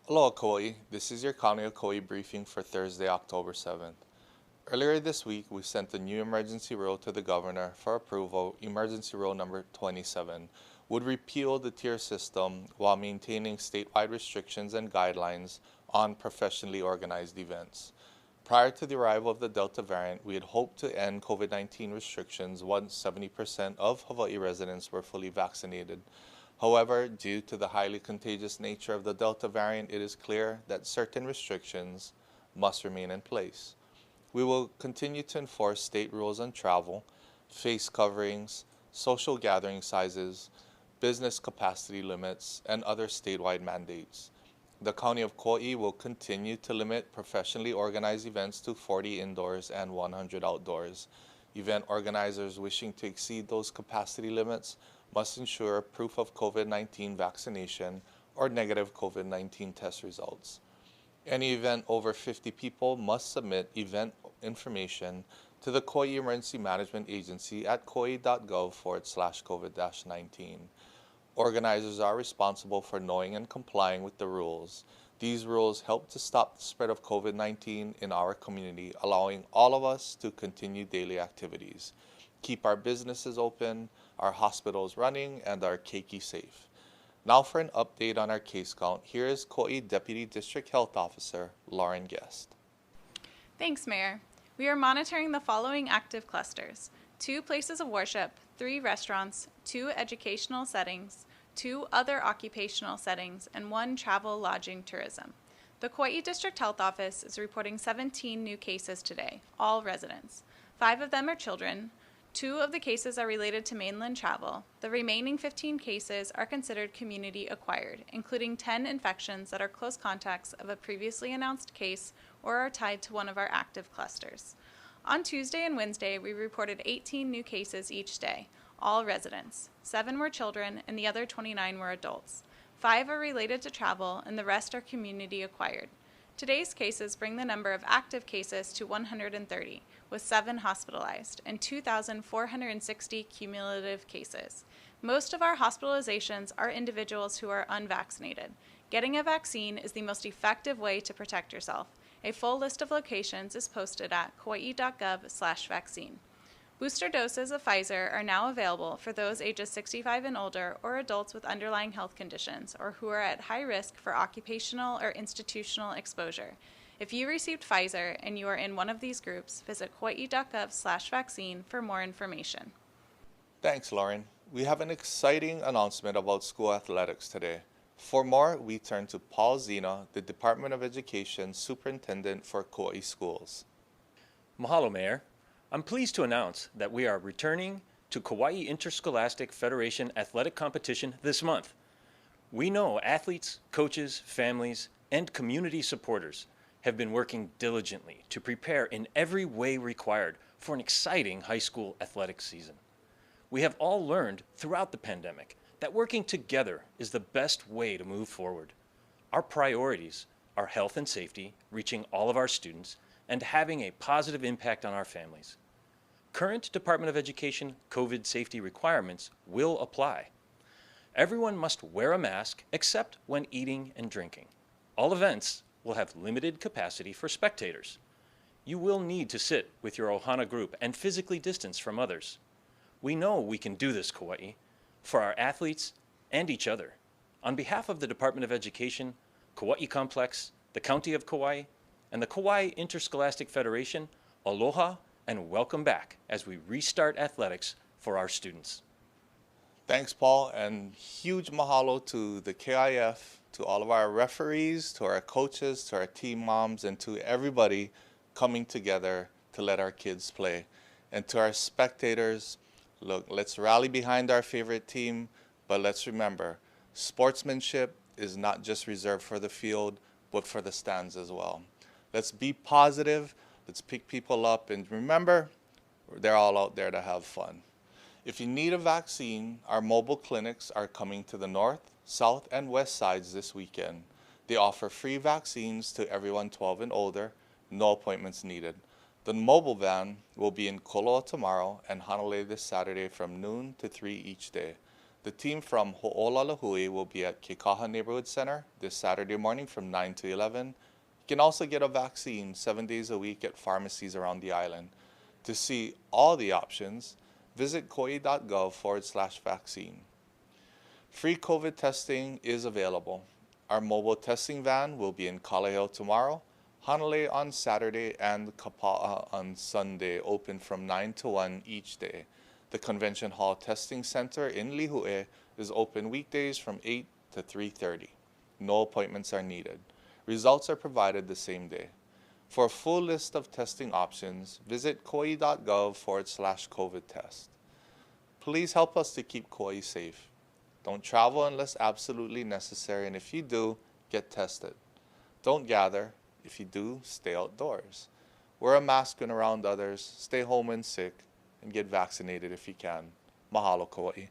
Hello, Kauai. This is your County of Kauai briefing for Thursday, October 7th. Earlier this week, we sent the new emergency rule to the governor for approval. Emergency rule number 27 would repeal the tier system while maintaining statewide restrictions and guidelines on professionally organized events. Prior to the arrival of the Delta variant, we had hoped to end COVID-19 restrictions once 70% of Hawaii residents were fully vaccinated. However, due to the highly contagious nature of the Delta variant, it is clear that certain restrictions must remain in place. We will continue to enforce state rules on travel, face coverings, social gathering sizes, business capacity limits, and other statewide mandates. The County of Kauai will continue to limit professionally organized events to 40 indoors and 100 outdoors. Event organizers wishing to exceed those capacity limits must ensure proof of COVID-19 vaccination or negative COVID-19 test results. Any event over 50 people must submit event information to the Kauai Emergency Management Agency at kauai.gov/COVID-19. Organizers are responsible for knowing and complying with the rules. These rules help to stop the spread of COVID-19 in our community, allowing all of us to continue daily activities, keep our businesses open, our hospitals running, and our keiki safe. Now for an update on our case count, here is Kauai Deputy District Health Officer Lauren Guest. Thanks, Mayor. We are monitoring the following active clusters: 2 places of worship, 3 restaurants, 2 educational settings, 2 other occupational settings, and 1 travel, lodging, tourism. The Kauai District Health Office is reporting 17 new cases today, all residents. 5 of them are children. 2 of the cases are related to mainland travel. The remaining 15 cases are considered community acquired, including 10 infections that are close contacts of a previously announced case or are tied to one of our active clusters. On Tuesday and Wednesday, we reported 18 new cases each day, all residents. 7 were children and the other 29 were adults. 5 are related to travel and the rest are community acquired. Today's cases bring the number of active cases to 130, with 7 hospitalized and 2,460 cumulative cases. Most of our hospitalizations are individuals who are unvaccinated. Getting a vaccine is the most effective way to protect yourself. A full list of locations is posted at kauai.gov/vaccine. Booster doses of Pfizer are now available for those ages 65 and older or adults with underlying health conditions or who are at high risk for occupational or institutional exposure. If you received Pfizer and you are in one of these groups, visit kauai.gov/vaccine for more information. Thanks, Lauren. We have an exciting announcement about school athletics today. For more, we turn to Paul Zena, the Department of Education Superintendent for Kauai Schools. Mahalo, Mayor. I'm pleased to announce that we are returning to Kauai Interscholastic Federation athletic competition this month. We know athletes, coaches, families, and community supporters have been working diligently to prepare in every way required for an exciting high school athletic season. We have all learned throughout the pandemic that working together is the best way to move forward. Our priorities are health and safety, reaching all of our students, and having a positive impact on our families. Current Department of Education COVID safety requirements will apply. Everyone must wear a mask except when eating and drinking. All events will have limited capacity for spectators. You will need to sit with your Ohana group and physically distance from others. We know we can do this, Kauai, for our athletes and each other. On behalf of the Department of Education, Kauai Complex, the County of Kauai, and the Kauai Interscholastic Federation, aloha and welcome back as we restart athletics for our students. Thanks, Paul, and huge mahalo to the KIF, to all of our referees, to our coaches, to our team moms, and to everybody coming together to let our kids play. And to our spectators, look, let's rally behind our favorite team, but let's remember, sportsmanship is not just reserved for the field, but for the stands as well. Let's be positive, let's pick people up, and remember, they're all out there to have fun. If you need a vaccine, our mobile clinics are coming to the north, south, and west sides this weekend. They offer free vaccines to everyone 12 and older, no appointments needed. The mobile van will be in Koloa tomorrow and Hanalei this Saturday from noon to 3 each day. The team from Ho'olalahui will be at Kekaha Neighborhood Center this Saturday morning from 9 to 11. You can also get a vaccine 7 days a week at pharmacies around the island. To see all the options, visit kauai.gov/vaccine. Free COVID testing is available. Our mobile testing van will be in Kalaheo tomorrow, Hanalei on Saturday, and Kapa'a on Sunday, open from 9 to 1 each day. The Convention Hall Testing Center in Lihue is open weekdays from 8 to 3:30. No appointments are needed. Results are provided the same day. For a full list of testing options, visit kauai.gov/COVID test. Please help us to keep Kauai safe. Don't travel unless absolutely necessary, and if you do, get tested. Don't gather. If you do, stay outdoors. Wear a mask when around others, stay home when sick, and get vaccinated if you can. Mahalo, Kauai.